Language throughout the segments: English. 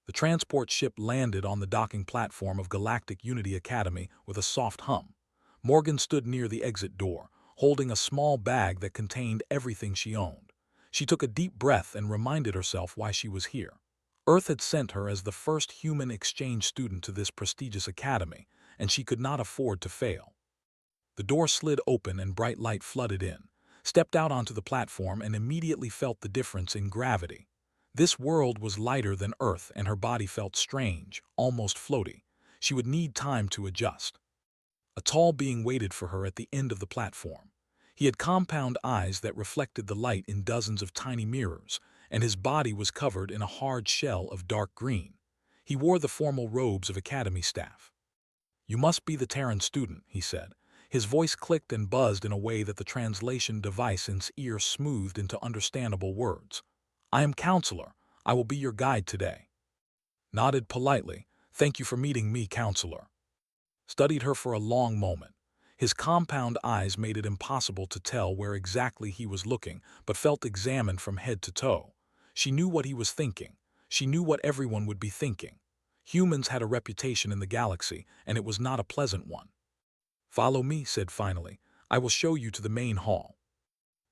The transport ship landed on the docking platform of Galactic Unity Academy with a soft hum. Morgan stood near the exit door, holding a small bag that contained everything she owned. She took a deep breath and reminded herself why she was here. Earth had sent her as the first human exchange student to this prestigious academy, and she could not afford to fail. The door slid open and bright light flooded in, stepped out onto the platform and immediately felt the difference in gravity. This world was lighter than Earth and her body felt strange, almost floaty. She would need time to adjust. A tall being waited for her at the end of the platform. He had compound eyes that reflected the light in dozens of tiny mirrors, and his body was covered in a hard shell of dark green. He wore the formal robes of academy staff. "You must be the Terran student," he said. His voice clicked and buzzed in a way that the translation device in his ear smoothed into understandable words. "I am Counselor. I will be your guide today." Nodded politely. "Thank you for meeting me, Counselor." Studied her for a long moment. His compound eyes made it impossible to tell where exactly he was looking, but felt examined from head to toe. She knew what he was thinking. She knew what everyone would be thinking. Humans had a reputation in the galaxy, and it was not a pleasant one. "Follow me," said finally. "I will show you to the main hall."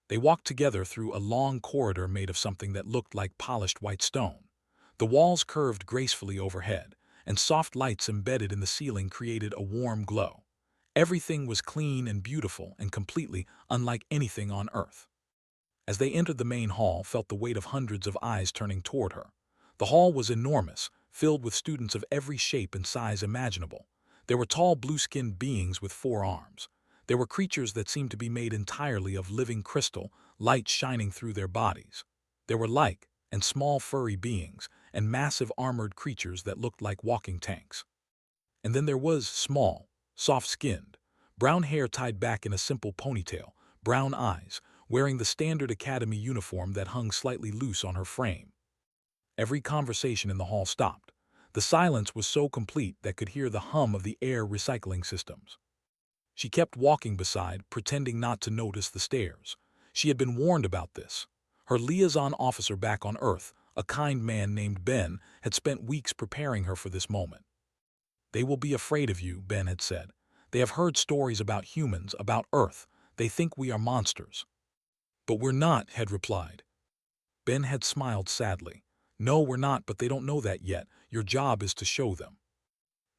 They walked together through a long corridor made of something that looked like polished white stone. The walls curved gracefully overhead, and soft lights embedded in the ceiling created a warm glow. Everything was clean and beautiful and completely unlike anything on Earth. As they entered the main hall, felt the weight of hundreds of eyes turning toward her. The hall was enormous, filled with students of every shape and size imaginable. There were tall blue-skinned beings with 4 arms. There were creatures that seemed to be made entirely of living crystal, light shining through their bodies. There were like and small furry beings, and massive armored creatures that looked like walking tanks. And then there was small, soft-skinned, brown hair tied back in a simple ponytail, brown eyes, wearing the standard academy uniform that hung slightly loose on her frame. Every conversation in the hall stopped. The silence was so complete that could hear the hum of the air recycling systems. She kept walking beside, pretending not to notice the stares. She had been warned about this. Her liaison officer back on Earth, a kind man named Ben, had spent weeks preparing her for this moment. "They will be afraid of you," Ben had said. "They have heard stories about humans, about Earth. They think we are monsters." "But we're not," had replied. Ben had smiled sadly. "No, we're not, but they don't know that yet. Your job is to show them."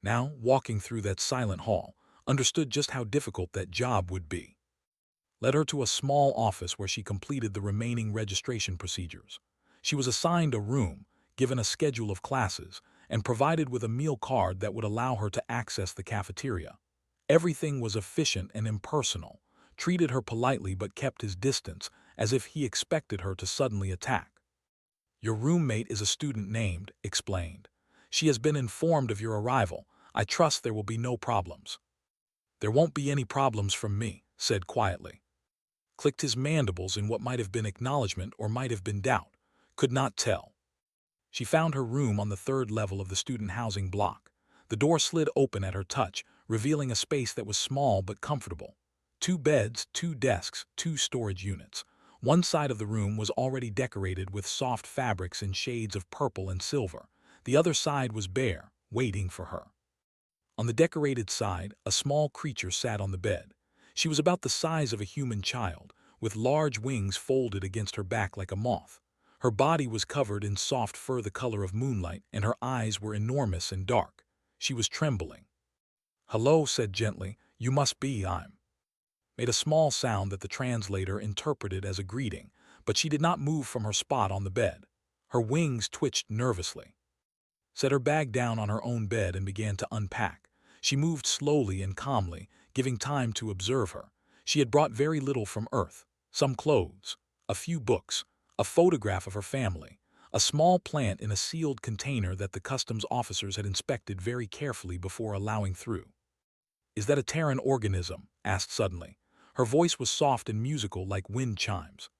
Now, walking through that silent hall, understood just how difficult that job would be. Led her to a small office where she completed the remaining registration procedures. She was assigned a room, given a schedule of classes, and provided with a meal card that would allow her to access the cafeteria. Everything was efficient and impersonal, treated her politely but kept his distance, as if he expected her to suddenly attack. "Your roommate is a student named," explained. "She has been informed of your arrival. I trust there will be no problems." "There won't be any problems from me," said quietly. Clicked his mandibles in what might have been acknowledgement or might have been doubt. Could not tell. She found her room on the 3rd level of the student housing block. The door slid open at her touch, revealing a space that was small but comfortable. 2 beds, 2 desks, 2 storage units. One side of the room was already decorated with soft fabrics in shades of purple and silver. The other side was bare, waiting for her. On the decorated side, a small creature sat on the bed. She was about the size of a human child, with large wings folded against her back like a moth. Her body was covered in soft fur the color of moonlight, and her eyes were enormous and dark. She was trembling. "Hello," said gently. "You must be I'm." Made a small sound that the translator interpreted as a greeting, but she did not move from her spot on the bed. Her wings twitched nervously. Set her bag down on her own bed and began to unpack. She moved slowly and calmly, giving time to observe her. She had brought very little from Earth: some clothes, a few books, a photograph of her family, a small plant in a sealed container that the customs officers had inspected very carefully before allowing through. "Is that a Terran organism?" asked suddenly. Her voice was soft and musical like wind chimes.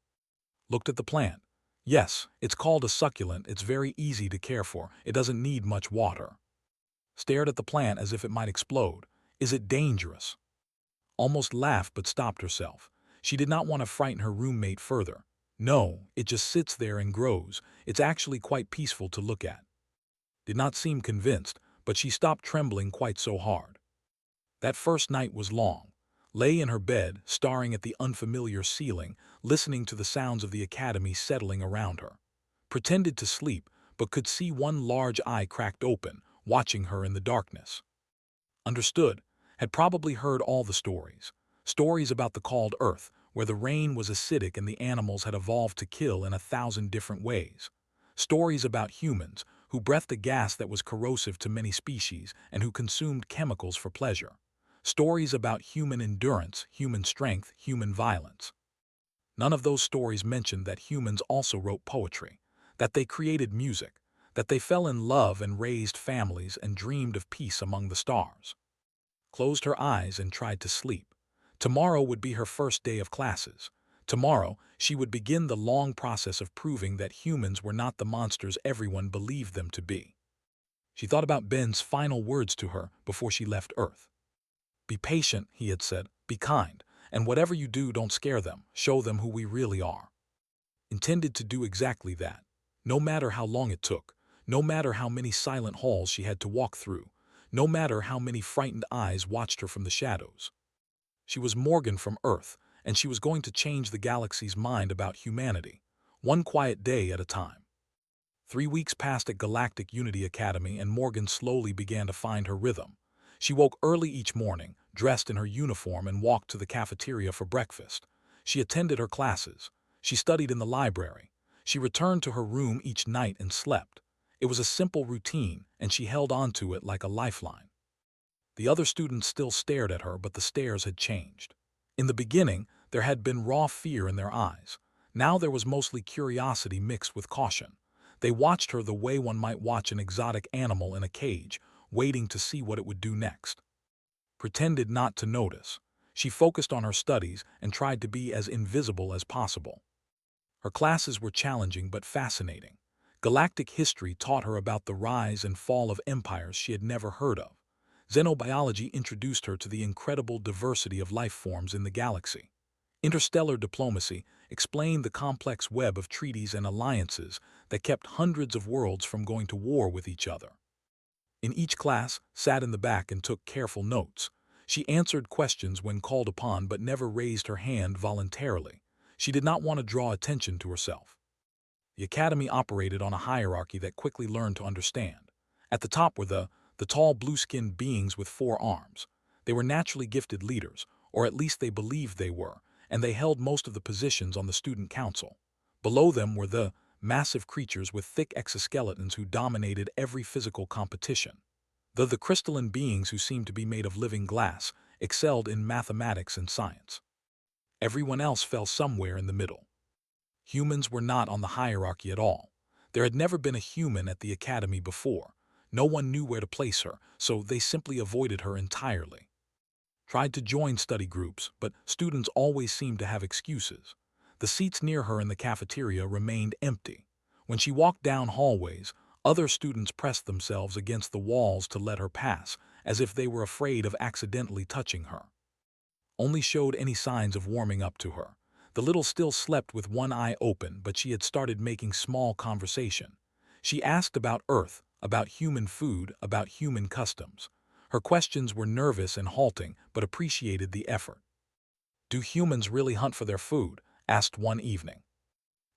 Looked at the plant. "Yes, it's called a succulent. It's very easy to care for. It doesn't need much water." Stared at the plant as if it might explode. "Is it dangerous?" Almost laughed but stopped herself. She did not want to frighten her roommate further. "No, it just sits there and grows. It's actually quite peaceful to look at." Did not seem convinced, but she stopped trembling quite so hard. That first night was long. Lay in her bed, staring at the unfamiliar ceiling, listening to the sounds of the academy settling around her. Pretended to sleep, but could see one large eye cracked open, watching her in the darkness. Understood, had probably heard all the stories. Stories about the cold Earth, where the rain was acidic and the animals had evolved to kill in 1,000 different ways. Stories about humans, who breathed a gas that was corrosive to many species and who consumed chemicals for pleasure. Stories about human endurance, human strength, human violence. None of those stories mentioned that humans also wrote poetry, that they created music, that they fell in love and raised families and dreamed of peace among the stars. Closed her eyes and tried to sleep. Tomorrow would be her first day of classes. Tomorrow, she would begin the long process of proving that humans were not the monsters everyone believed them to be. She thought about Ben's final words to her before she left Earth. "Be patient," he had said, "be kind, and whatever you do, don't scare them, show them who we really are." Intended to do exactly that. No matter how long it took, no matter how many silent halls she had to walk through, no matter how many frightened eyes watched her from the shadows. She was Morgan from Earth, and she was going to change the galaxy's mind about humanity, one quiet day at a time. 3 weeks passed at Galactic Unity Academy, and Morgan slowly began to find her rhythm. She woke early each morning, dressed in her uniform, and walked to the cafeteria for breakfast. She attended her classes. She studied in the library. She returned to her room each night and slept. It was a simple routine, and she held on to it like a lifeline. The other students still stared at her, but the stares had changed. In the beginning, there had been raw fear in their eyes. Now there was mostly curiosity mixed with caution. They watched her the way one might watch an exotic animal in a cage, waiting to see what it would do next. Pretended not to notice. She focused on her studies and tried to be as invisible as possible. Her classes were challenging but fascinating. Galactic history taught her about the rise and fall of empires she had never heard of. Xenobiology introduced her to the incredible diversity of life forms in the galaxy. Interstellar diplomacy explained the complex web of treaties and alliances that kept hundreds of worlds from going to war with each other. In each class, sat in the back and took careful notes. She answered questions when called upon but never raised her hand voluntarily. She did not want to draw attention to herself. The academy operated on a hierarchy that quickly learned to understand. At the top were the tall blue-skinned beings with 4 arms. They were naturally gifted leaders, or at least they believed they were, and they held most of the positions on the student council. Below them were the massive creatures with thick exoskeletons who dominated every physical competition. The crystalline beings who seemed to be made of living glass excelled in mathematics and science. Everyone else fell somewhere in the middle. Humans were not on the hierarchy at all. There had never been a human at the academy before. No one knew where to place her, so they simply avoided her entirely. Tried to join study groups, but students always seemed to have excuses. The seats near her in the cafeteria remained empty. When she walked down hallways, other students pressed themselves against the walls to let her pass, as if they were afraid of accidentally touching her. Only showed any signs of warming up to her. The little still slept with one eye open, but she had started making small conversation. She asked about Earth, about human food, about human customs. Her questions were nervous and halting, but appreciated the effort. "Do humans really hunt for their food?" asked one evening.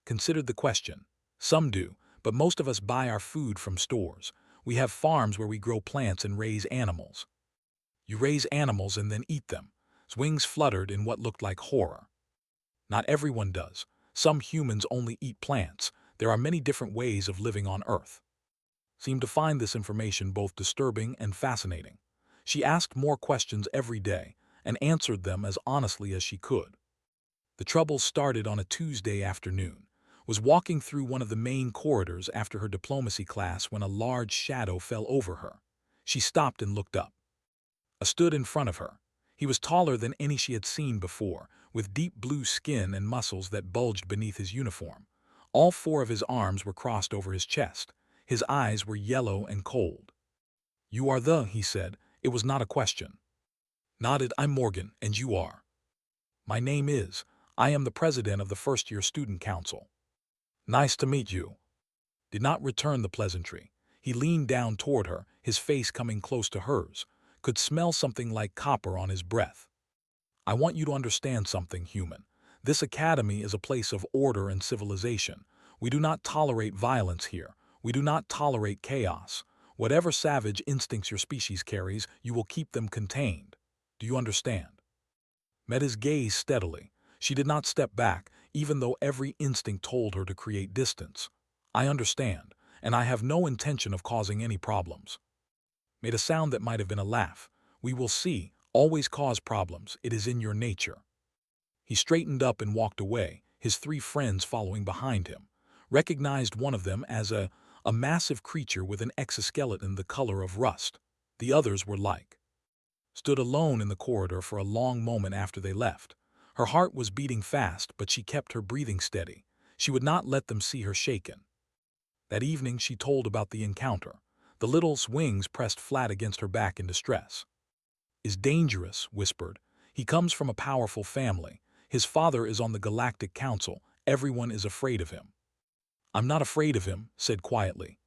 Considered the question. "Some do, but most of us buy our food from stores. We have farms where we grow plants and raise animals." "You raise animals and then eat them." Wings fluttered in what looked like horror. "Not everyone does. Some humans only eat plants. There are many different ways of living on Earth." Seemed to find this information both disturbing and fascinating. She asked more questions every day and answered them as honestly as she could. The trouble started on a Tuesday afternoon. Was walking through one of the main corridors after her diplomacy class when a large shadow fell over her. She stopped and looked up. Stood in front of her. He was taller than any she had seen before, with deep blue skin and muscles that bulged beneath his uniform. All 4 of his arms were crossed over his chest. His eyes were yellow and cold. "You are he said. It was not a question. Nodded. "I'm Morgan, and you are?" "My name is. I am the president of the first-year student council." "Nice to meet you." Did not return the pleasantry. He leaned down toward her, his face coming close to hers, could smell something like copper on his breath. I want you to understand something, human. This academy is a place of order and civilization. We do not tolerate violence here. We do not tolerate chaos. Whatever savage instincts your species carries, you will keep them contained. Do you understand? Met his gaze steadily. She did not step back, even though every instinct told her to create distance. I understand, and I have no intention of causing any problems. Made a sound that might have been a laugh. We will see. Always cause problems. It is in your nature. He straightened up and walked away, his three friends following behind him. Recognized one of them as a massive creature with an exoskeleton the color of rust. The others were like. Stood alone in the corridor for a long moment after they left. Her heart was beating fast, but she kept her breathing steady. She would not let them see her shaken. That evening she told about the encounter. The little's wings pressed flat against her back in distress. Is dangerous, whispered. He comes from a powerful family. His father is on the Galactic Council. Everyone is afraid of him. I'm not afraid of him, said quietly.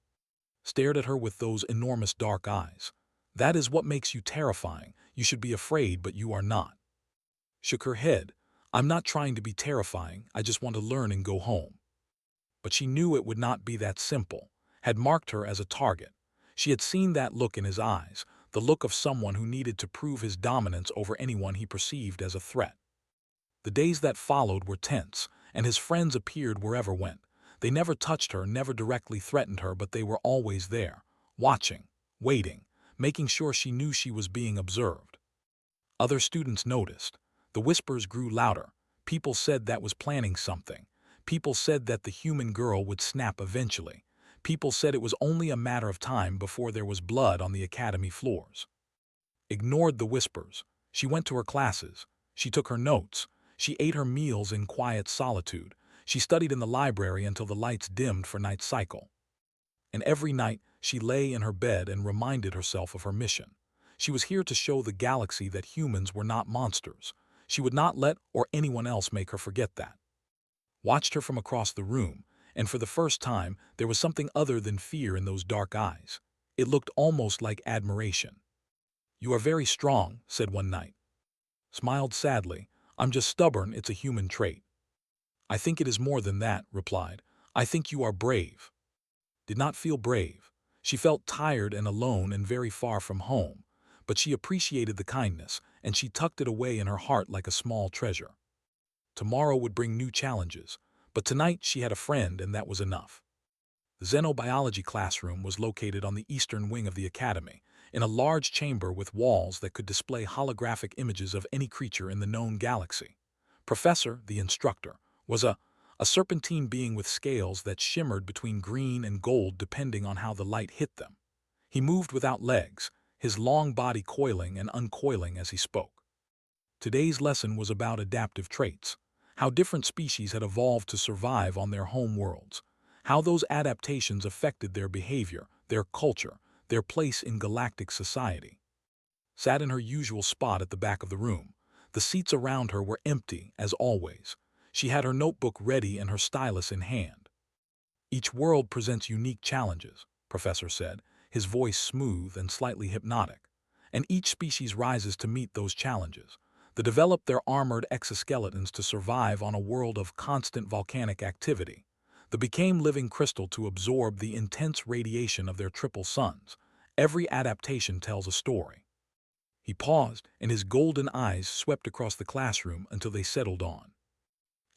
Stared at her with those enormous dark eyes. That is what makes you terrifying. You should be afraid, but you are not. Shook her head. I'm not trying to be terrifying. I just want to learn and go home. But she knew it would not be that simple. Had marked her as a target. She had seen that look in his eyes, the look of someone who needed to prove his dominance over anyone he perceived as a threat. The days that followed were tense, and his friends appeared wherever went. They never touched her, never directly threatened her, but they were always there, watching, waiting, making sure she knew she was being observed. Other students noticed. The whispers grew louder. People said that was planning something. People said that the human girl would snap eventually. People said it was only a matter of time before there was blood on the academy floors. Ignored the whispers. She went to her classes. She took her notes. She ate her meals in quiet solitude. She studied in the library until the lights dimmed for night cycle. And every night, she lay in her bed and reminded herself of her mission. She was here to show the galaxy that humans were not monsters. She would not let or anyone else make her forget that. Watched her from across the room, and for the first time, there was something other than fear in those dark eyes. It looked almost like admiration. You are very strong, said one night. Smiled sadly. I'm just stubborn, it's a human trait. I think it is more than that, replied. I think you are brave. Did not feel brave. She felt tired and alone and very far from home, but she appreciated the kindness, and she tucked it away in her heart like a small treasure. Tomorrow would bring new challenges, but tonight she had a friend, and that was enough. The xenobiology classroom was located on the eastern wing of the academy, in a large chamber with walls that could display holographic images of any creature in the known galaxy. Professor, the instructor, was a serpentine being with scales that shimmered between green and gold depending on how the light hit them. He moved without legs, his long body coiling and uncoiling as he spoke. Today's lesson was about adaptive traits, how different species had evolved to survive on their home worlds, how those adaptations affected their behavior, their culture, their place in galactic society. Sat in her usual spot at the back of the room. The seats around her were empty, as always. She had her notebook ready and her stylus in hand. Each world presents unique challenges, Professor said, his voice smooth and slightly hypnotic. And each species rises to meet those challenges. They develop their armored exoskeletons to survive on a world of constant volcanic activity. They became living crystal to absorb the intense radiation of their triple suns. Every adaptation tells a story. He paused, and his golden eyes swept across the classroom until they settled on.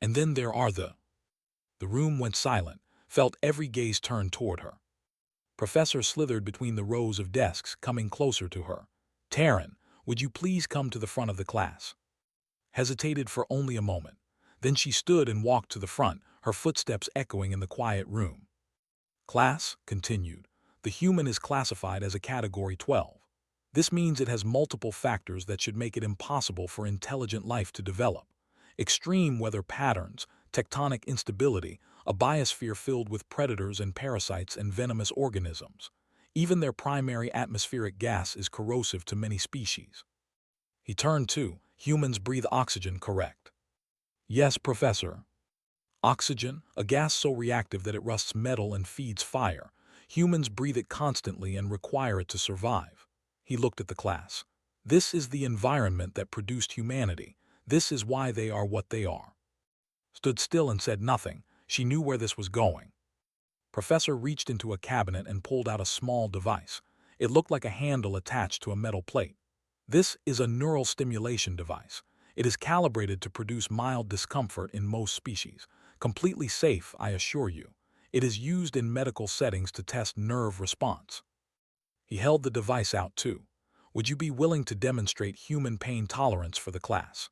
And then there are the room went silent, felt every gaze turned toward her. Professor slithered between the rows of desks, coming closer to her. Taryn, would you please come to the front of the class? Hesitated for only a moment. Then she stood and walked to the front, her footsteps echoing in the quiet room. Class, continued, the human is classified as a Category 12. This means it has multiple factors that should make it impossible for intelligent life to develop. Extreme weather patterns, tectonic instability, a biosphere filled with predators and parasites and venomous organisms. Even their primary atmospheric gas is corrosive to many species. He turned to, humans breathe oxygen, correct? Yes, Professor. Oxygen, a gas so reactive that it rusts metal and feeds fire. Humans breathe it constantly and require it to survive. He looked at the class. This is the environment that produced humanity. This is why they are what they are. Stood still and said nothing. She knew where this was going. Professor reached into a cabinet and pulled out a small device. It looked like a handle attached to a metal plate. This is a neural stimulation device. It is calibrated to produce mild discomfort in most species. Completely safe, I assure you. It is used in medical settings to test nerve response. He held the device out too. Would you be willing to demonstrate human pain tolerance for the class?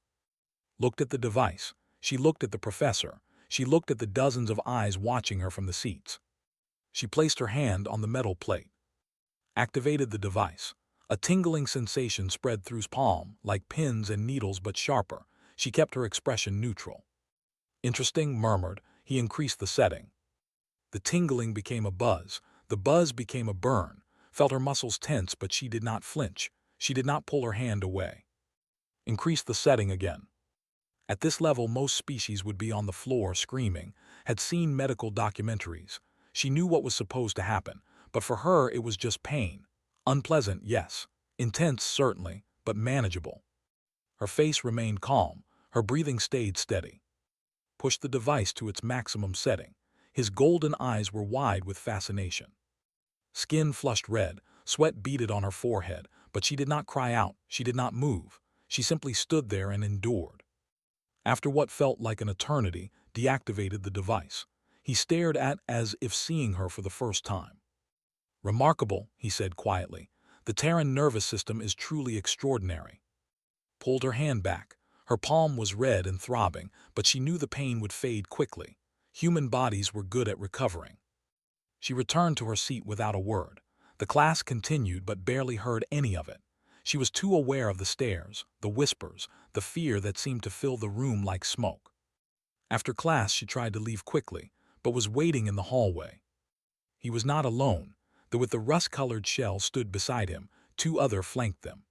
Looked at the device. She looked at the professor. She looked at the dozens of eyes watching her from the seats. She placed her hand on the metal plate. Activated the device. A tingling sensation spread through his palm, like pins and needles but sharper. She kept her expression neutral. Interesting, murmured. He increased the setting. The tingling became a buzz. The buzz became a burn. Felt her muscles tense, but she did not flinch. She did not pull her hand away. Increased the setting again. At this level, most species would be on the floor screaming. Had seen medical documentaries. She knew what was supposed to happen, but for her it was just pain. Unpleasant, yes. Intense, certainly, but manageable. Her face remained calm. Her breathing stayed steady. Pushed the device to its maximum setting. His golden eyes were wide with fascination. Skin flushed red, sweat beaded on her forehead, but she did not cry out, she did not move. She simply stood there and endured. After what felt like an eternity, deactivated the device. He stared at as if seeing her for the first time. Remarkable, he said quietly. The Terran nervous system is truly extraordinary. Pulled her hand back. Her palm was red and throbbing, but she knew the pain would fade quickly. Human bodies were good at recovering. She returned to her seat without a word. The class continued but barely heard any of it. She was too aware of the stares, the whispers, the fear that seemed to fill the room like smoke. After class, she tried to leave quickly, but was waiting in the hallway. He was not alone. With the rust-colored shell stood beside him, two others flanked them.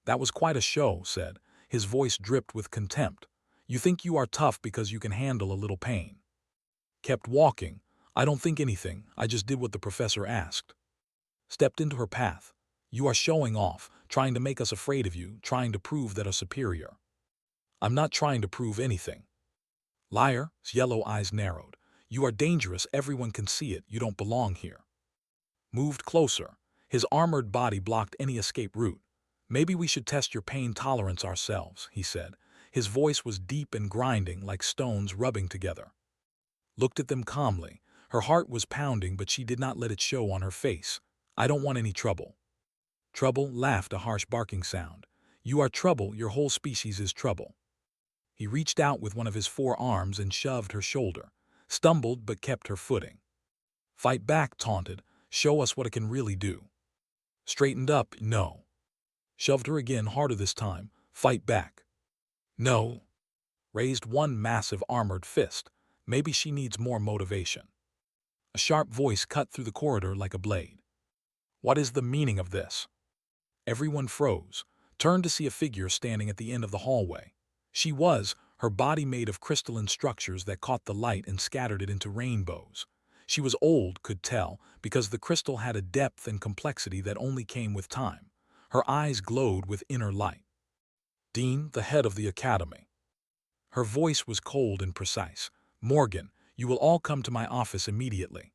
That was quite a show, said. His voice dripped with contempt. You think you are tough because you can handle a little pain. Kept walking. I don't think anything, I just did what the professor asked. Stepped into her path. You are showing off, trying to make us afraid of you, trying to prove that are superior. I'm not trying to prove anything. Liar, his yellow eyes narrowed. You are dangerous, everyone can see it, you don't belong here. Moved closer. His armored body blocked any escape route. Maybe we should test your pain tolerance ourselves, he said. His voice was deep and grinding like stones rubbing together. Looked at them calmly. Her heart was pounding, but she did not let it show on her face. I don't want any trouble. Trouble, laughed a harsh barking sound. You are trouble, your whole species is trouble. He reached out with one of his forearms and shoved her shoulder. Stumbled but kept her footing. Fight back, taunted. Show us what it can really do. Straightened up, no. Shoved her again, harder this time. Fight back. No. Raised one massive armored fist. Maybe she needs more motivation. A sharp voice cut through the corridor like a blade. What is the meaning of this? Everyone froze, turned to see a figure standing at the end of the hallway. She was, her body made of crystalline structures that caught the light and scattered it into rainbows. She was old, could tell, because the crystal had a depth and complexity that only came with time. Her eyes glowed with inner light. Dean, the head of the academy. Her voice was cold and precise. Morgan, you will all come to my office immediately.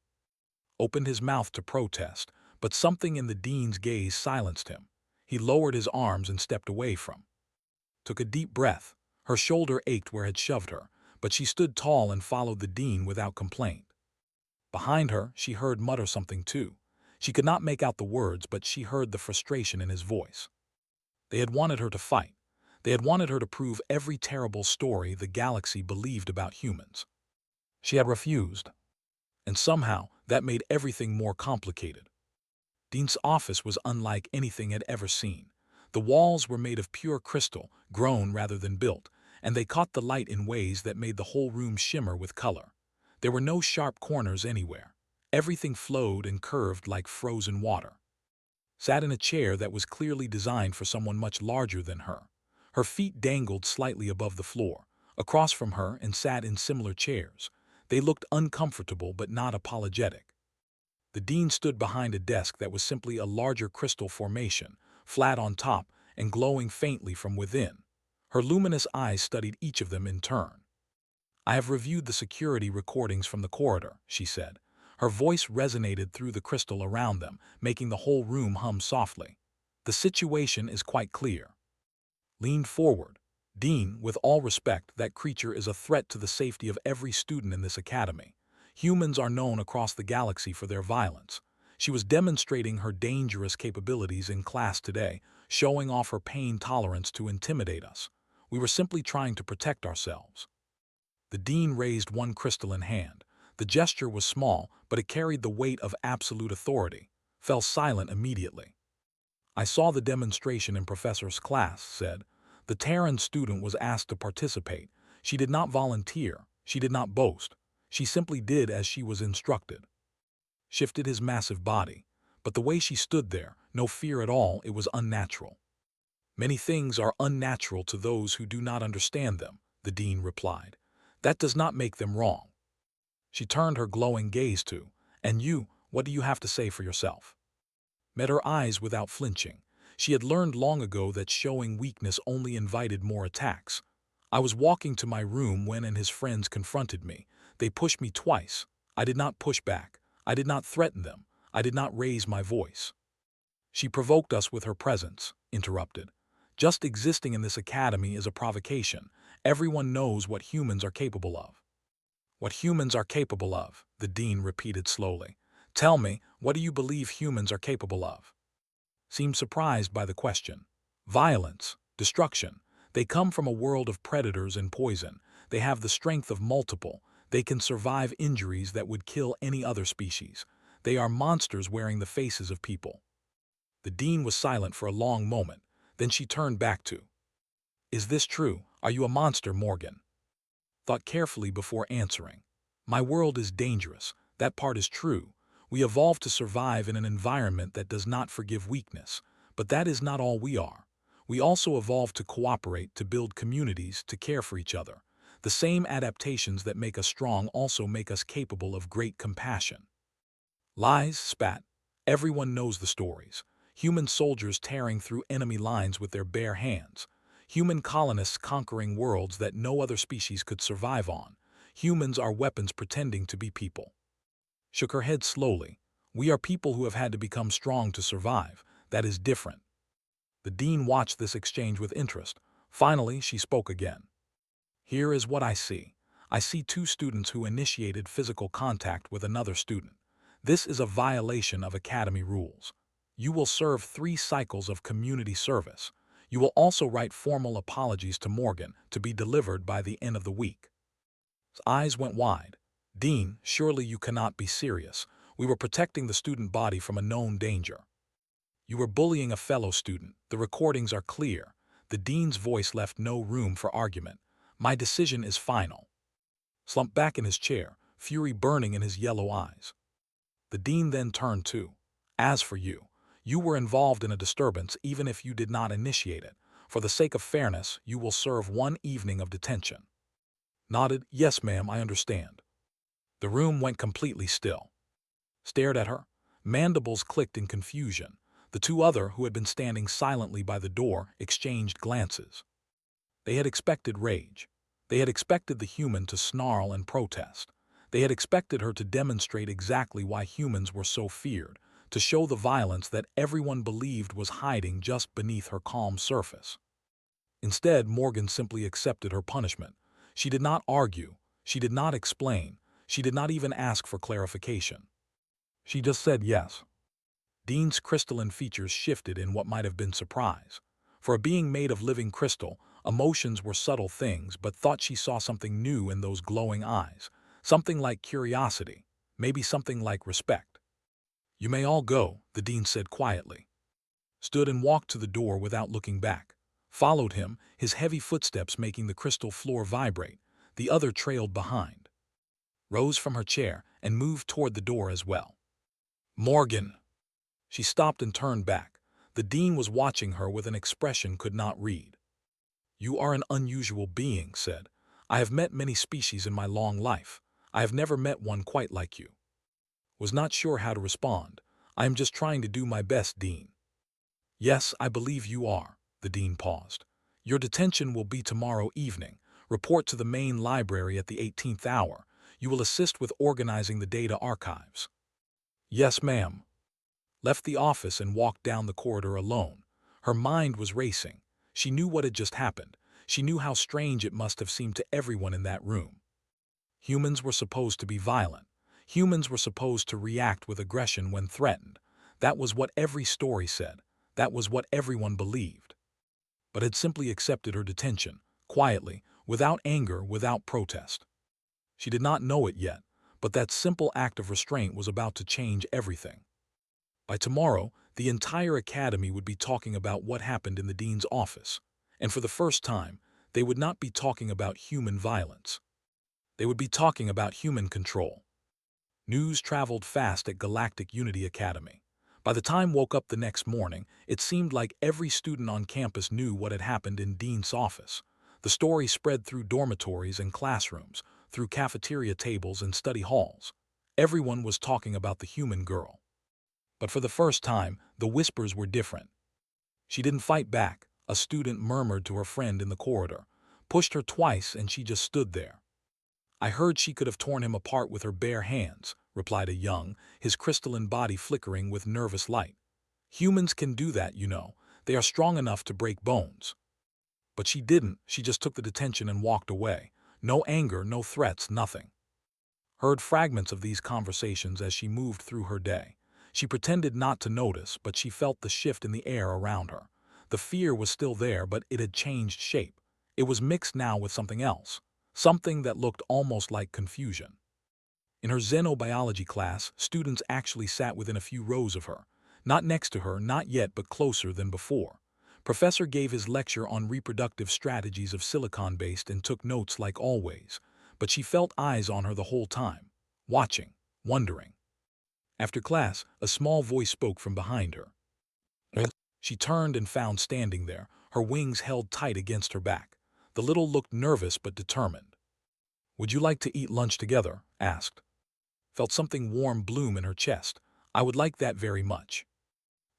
Opened his mouth to protest, but something in the dean's gaze silenced him. He lowered his arms and stepped away from. Took a deep breath. Her shoulder ached where had shoved her, but she stood tall and followed the dean without complaint. Behind her, she heard mutter something too. She could not make out the words, but she heard the frustration in his voice. They had wanted her to fight. They had wanted her to prove every terrible story the galaxy believed about humans. She had refused. And somehow, that made everything more complicated. Dean's office was unlike anything he had ever seen. The walls were made of pure crystal, grown rather than built, and they caught the light in ways that made the whole room shimmer with color. There were no sharp corners anywhere. Everything flowed and curved like frozen water. Sat in a chair that was clearly designed for someone much larger than her. Her feet dangled slightly above the floor, across from her, and sat in similar chairs. They looked uncomfortable but not apologetic. The dean stood behind a desk that was simply a larger crystal formation, flat on top and glowing faintly from within. Her luminous eyes studied each of them in turn. "I have reviewed the security recordings from the corridor," she said. Her voice resonated through the crystal around them, making the whole room hum softly. "The situation is quite clear." Leaned forward. "Dean, with all respect, that creature is a threat to the safety of every student in this academy. Humans are known across the galaxy for their violence. She was demonstrating her dangerous capabilities in class today, showing off her pain tolerance to intimidate us. We were simply trying to protect ourselves." The dean raised one crystalline hand. The gesture was small, but it carried the weight of absolute authority. Fell silent immediately. "I saw the demonstration in Professor's class," said. "The Terran student was asked to participate. She did not volunteer. She did not boast. She simply did as she was instructed." Shifted his massive body. But the way she stood there, no fear at all, it was unnatural. "Many things are unnatural to those who do not understand them," the dean replied. "That does not make them wrong." She turned her glowing gaze to, "And you, what do you have to say for yourself?" Met her eyes without flinching. She had learned long ago that showing weakness only invited more attacks. "I was walking to my room when and his friends confronted me. They pushed me twice. I did not push back. I did not threaten them. I did not raise my voice." "She provoked us with her presence," interrupted. "Just existing in this academy is a provocation. Everyone knows what humans are capable of." "What humans are capable of," the dean repeated slowly. "Tell me, what do you believe humans are capable of?" Seemed surprised by the question. "Violence, destruction. They come from a world of predators and poison. They have the strength of multiple. They can survive injuries that would kill any other species. They are monsters wearing the faces of people." The dean was silent for a long moment. Then she turned back to, "Is this true? Are you a monster, Morgan?" Thought carefully before answering. "My world is dangerous. That part is true. We evolved to survive in an environment that does not forgive weakness. But that is not all we are. We also evolved to cooperate, to build communities, to care for each other. The same adaptations that make us strong also make us capable of great compassion." "Lies," spat. "Everyone knows the stories. Human soldiers tearing through enemy lines with their bare hands. Human colonists conquering worlds that no other species could survive on. Humans are weapons pretending to be people." Shook her head slowly. "We are people who have had to become strong to survive. That is different." The dean watched this exchange with interest. Finally, she spoke again. "Here is what I see. I see two students who initiated physical contact with another student. This is a violation of academy rules. You will serve 3 cycles of community service. You will also write formal apologies to Morgan to be delivered by the end of the week." His eyes went wide. "Dean, surely you cannot be serious. We were protecting the student body from a known danger." "You were bullying a fellow student. The recordings are clear." The dean's voice left no room for argument. "My decision is final." Slumped back in his chair, fury burning in his yellow eyes. The dean then turned to, "As for you, you were involved in a disturbance even if you did not initiate it. For the sake of fairness, you will serve 1 evening of detention." Nodded, "Yes, ma'am, I understand." The room went completely still. Stared at her. Mandibles clicked in confusion. The two other, who had been standing silently by the door, exchanged glances. They had expected rage. They had expected the human to snarl and protest. They had expected her to demonstrate exactly why humans were so feared, to show the violence that everyone believed was hiding just beneath her calm surface. Instead, Morgan simply accepted her punishment. She did not argue. She did not explain. She did not even ask for clarification. She just said yes. Dean's crystalline features shifted in what might have been surprise. For a being made of living crystal, emotions were subtle things, but thought she saw something new in those glowing eyes. Something like curiosity, maybe something like respect. "You may all go," the dean said quietly. Stood and walked to the door without looking back. Followed him, his heavy footsteps making the crystal floor vibrate. The other trailed behind. Rose from her chair and moved toward the door as well. "Morgan!" She stopped and turned back. The dean was watching her with an expression could not read. "You are an unusual being," said. "I have met many species in my long life. I have never met one quite like you." Was not sure how to respond. I am just trying to do my best, Dean. Yes, I believe you are. The Dean paused. Your detention will be tomorrow evening. Report to the main library at the 18th hour. You will assist with organizing the data archives. Yes, ma'am. Left the office and walked down the corridor alone. Her mind was racing. She knew what had just happened. She knew how strange it must have seemed to everyone in that room. Humans were supposed to be violent. Humans were supposed to react with aggression when threatened. That was what every story said. That was what everyone believed. But had simply accepted her detention, quietly, without anger, without protest. She did not know it yet, but that simple act of restraint was about to change everything. By tomorrow, the entire academy would be talking about what happened in the dean's office, and for the first time, they would not be talking about human violence. They would be talking about human control. News traveled fast at Galactic Unity Academy. By the time woke up the next morning, it seemed like every student on campus knew what had happened in Dean's office. The story spread through dormitories and classrooms, through cafeteria tables and study halls. Everyone was talking about the human girl. But for the first time, the whispers were different. She didn't fight back. A student murmured to her friend in the corridor, pushed her twice, and she just stood there. I heard she could have torn him apart with her bare hands, replied a young, his crystalline body flickering with nervous light. Humans can do that, you know. They are strong enough to break bones. But she didn't. She just took the detention and walked away. No anger, no threats, nothing. Heard fragments of these conversations as she moved through her day. She pretended not to notice, but she felt the shift in the air around her. The fear was still there, but it had changed shape. It was mixed now with something else, something that looked almost like confusion. In her xenobiology class, students actually sat within a few rows of her. Not next to her, not yet, but closer than before. Professor gave his lecture on reproductive strategies of silicon-based and took notes like always, but she felt eyes on her the whole time, watching, wondering. After class, a small voice spoke from behind her. She turned and found standing there, her wings held tight against her back. The little looked nervous but determined. Would you like to eat lunch together? Asked. Felt something warm bloom in her chest. I would like that very much.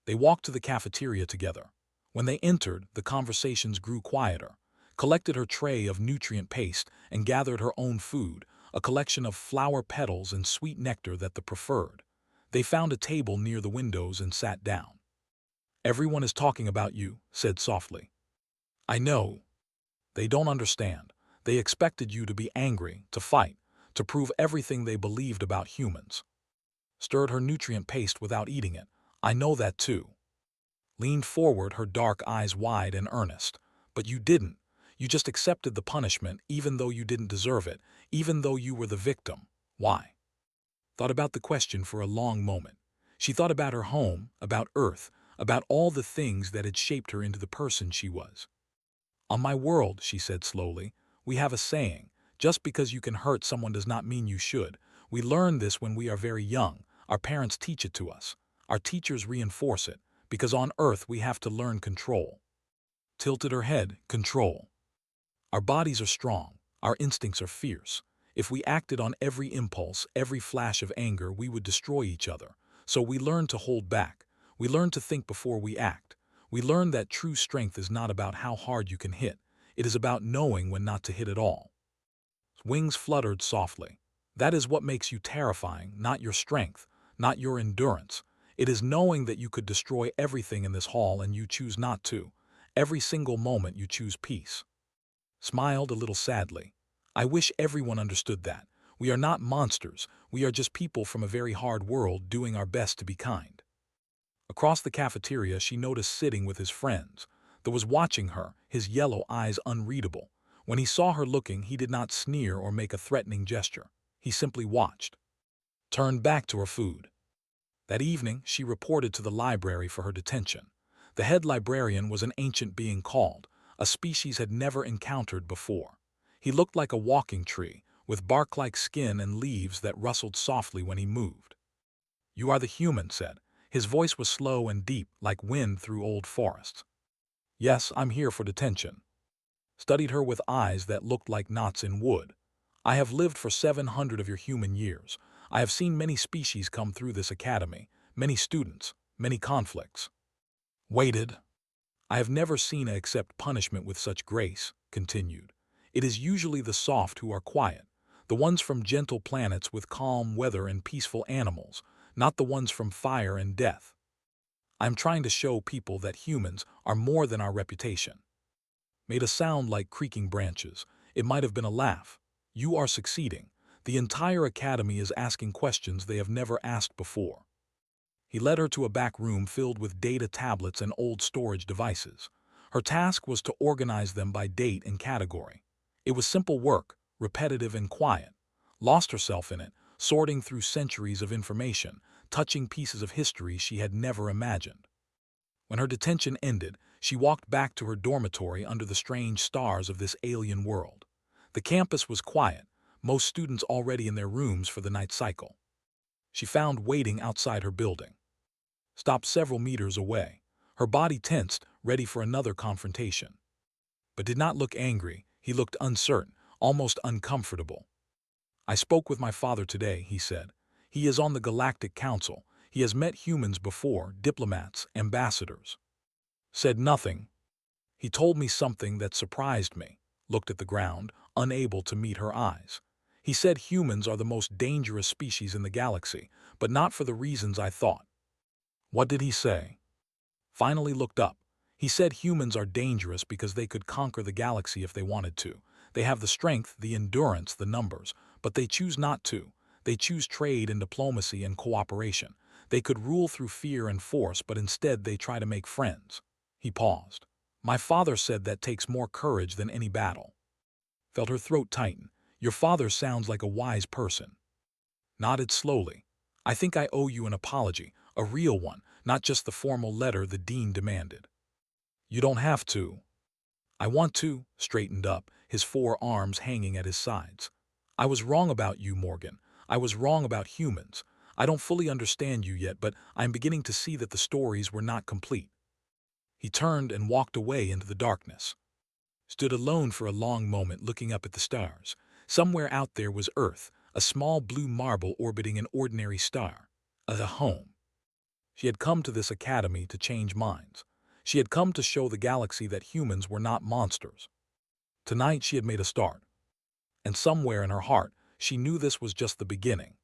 They walked to the cafeteria together. When they entered, the conversations grew quieter. Collected her tray of nutrient paste and gathered her own food, a collection of flower petals and sweet nectar that the preferred. They found a table near the windows and sat down. Everyone is talking about you, said softly. I know. They don't understand. They expected you to be angry, to fight, to prove everything they believed about humans. Stirred her nutrient paste without eating it. I know that too. Leaned forward, her dark eyes wide and earnest. But you didn't. You just accepted the punishment even though you didn't deserve it, even though you were the victim. Why? Thought about the question for a long moment. She thought about her home, about Earth, about all the things that had shaped her into the person she was. On my world, she said slowly, we have a saying, just because you can hurt someone does not mean you should. We learn this when we are very young. Our parents teach it to us. Our teachers reinforce it, because on Earth we have to learn control. Tilted her head, control. Our bodies are strong. Our instincts are fierce. If we acted on every impulse, every flash of anger, we would destroy each other. So we learn to hold back. We learn to think before we act. We learn that true strength is not about how hard you can hit. It is about knowing when not to hit at all. Wings fluttered softly. That is what makes you terrifying, not your strength, not your endurance. It is knowing that you could destroy everything in this hall and you choose not to. Every single moment you choose peace. Smiled a little sadly. I wish everyone understood that. We are not monsters. We are just people from a very hard world doing our best to be kind. Across the cafeteria, she noticed sitting with his friends. There was watching her, his yellow eyes unreadable. When he saw her looking, he did not sneer or make a threatening gesture. He simply watched. Turned back to her food. That evening, she reported to the library for her detention. The head librarian was an ancient being called, a species had never encountered before. He looked like a walking tree, with bark-like skin and leaves that rustled softly when he moved. You are the human, said. His voice was slow and deep, like wind through old forests. Yes, I'm here for detention. Studied her with eyes that looked like knots in wood. I have lived for 700 of your human years. I have seen many species come through this academy, many students, many conflicts. Waited. I have never seen a accept punishment with such grace, continued. It is usually the soft who are quiet, the ones from gentle planets with calm weather and peaceful animals, not the ones from fire and death. I am trying to show people that humans are more than our reputation. Made a sound like creaking branches. It might have been a laugh. You are succeeding. The entire academy is asking questions they have never asked before. He led her to a back room filled with data tablets and old storage devices. Her task was to organize them by date and category. It was simple work, repetitive and quiet. Lost herself in it, sorting through centuries of information, touching pieces of history she had never imagined. When her detention ended, she walked back to her dormitory under the strange stars of this alien world. The campus was quiet, most students already in their rooms for the night cycle. She found waiting outside her building. Stopped several meters away, her body tensed, ready for another confrontation. But did not look angry, he looked uncertain, almost uncomfortable. I spoke with my father today, he said. He is on the Galactic Council. He has met humans before, diplomats, ambassadors. Said nothing. He told me something that surprised me, looked at the ground, unable to meet her eyes. He said humans are the most dangerous species in the galaxy, but not for the reasons I thought. What did he say? Finally looked up. He said humans are dangerous because they could conquer the galaxy if they wanted to. They have the strength, the endurance, the numbers, but they choose not to. They choose trade and diplomacy and cooperation. They could rule through fear and force, but instead they try to make friends. He paused. My father said that takes more courage than any battle. Felt her throat tighten. Your father sounds like a wise person. Nodded slowly. I think I owe you an apology, a real one, not just the formal letter the dean demanded. You don't have to. I want to, straightened up, his forearms hanging at his sides. I was wrong about you, Morgan. I was wrong about humans. I don't fully understand you yet, but I'm beginning to see that the stories were not complete. He turned and walked away into the darkness. Stood alone for a long moment looking up at the stars. Somewhere out there was Earth, a small blue marble orbiting an ordinary star. A home. She had come to this academy to change minds. She had come to show the galaxy that humans were not monsters. Tonight she had made a start. And somewhere in her heart, she knew this was just the beginning.